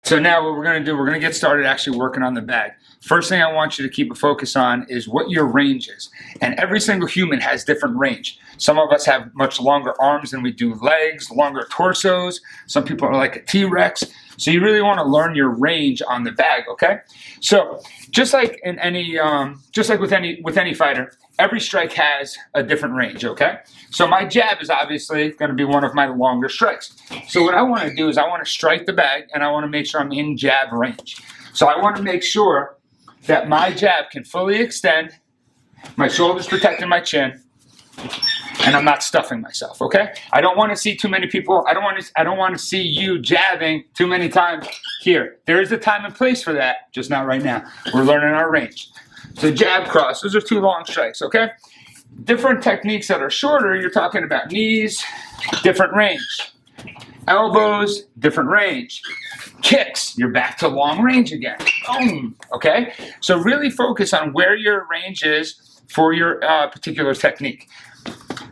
So now what we're going to do, we're going to get started actually working on the bag. First thing I want you to keep a focus on is what your range is. And every single human has different range. Some of us have much longer arms than we do legs, longer torsos. Some people are like a T-Rex. So you really want to learn your range on the bag, okay? So just like in any, with any fighter, every strike has a different range, okay? So my jab is obviously going to be one of my longer strikes. So what I want to do is I want to strike the bag and I want to make sure I'm in jab range. So I want to make sure that my jab can fully extend, my shoulders protecting my chin, and I'm not stuffing myself, okay? I don't want to see too many people. I don't want to see you jabbing too many times here. There is a time and place for that, just not right now. We're learning our range. So jab, cross, those are two long strikes, okay? Different techniques that are shorter, you're talking about knees, different range. Elbows, different range. Kicks, you're back to long range again. Boom, okay? So really focus on where your range is for your particular technique.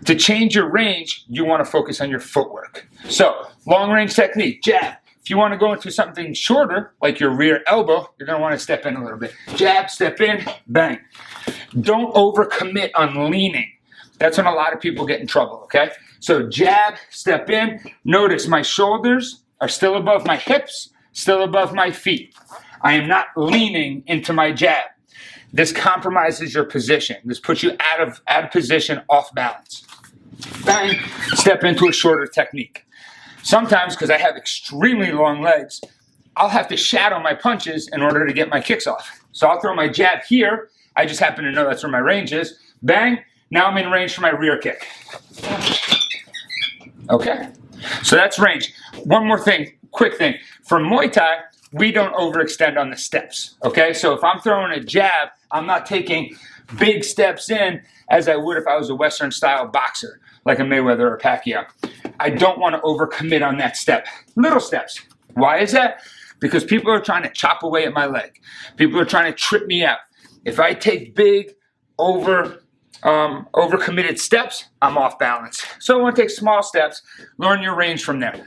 To change your range, you want to focus on your footwork. So, long range technique, jab. If you want to go into something shorter, like your rear elbow, you're going to want to step in a little bit. Jab, step in, bang. Don't overcommit on leaning. That's when a lot of people get in trouble, okay? So jab, step in. Notice my shoulders are still above my hips, still above my feet. I am not leaning into my jab. This compromises your position. This puts you out of position, off balance. Bang, step into a shorter technique. Sometimes, because I have extremely long legs, I'll have to shadow my punches in order to get my kicks off. So I'll throw my jab here. I just happen to know that's where my range is. Bang, now I'm in range for my rear kick. Okay, so that's range. One more thing, quick thing. For Muay Thai, we don't overextend on the steps, okay? So if I'm throwing a jab, I'm not taking big steps in as I would if I was a Western style boxer, like a Mayweather or Pacquiao. I don't want to overcommit on that step. Little steps. Why is that? Because people are trying to chop away at my leg. People are trying to trip me out. If I take big, overcommitted steps, I'm off balance. So I want to take small steps, learn your range from there.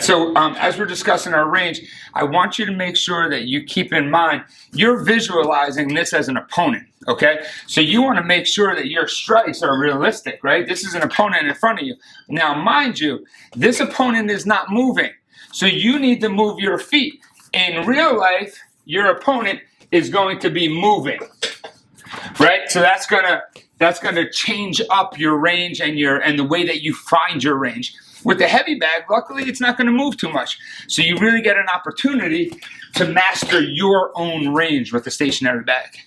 So as we're discussing our range, I want you to make sure that you keep in mind, you're visualizing this as an opponent, okay? So you want to make sure that your strikes are realistic, right? This is an opponent in front of you. Now, mind you, this opponent is not moving. So you need to move your feet. In real life, your opponent is going to be moving, right? So that's gonna change up your range and the way that you find your range. With the heavy bag, luckily, it's not going to move too much. So you really get an opportunity to master your own range with the stationary bag.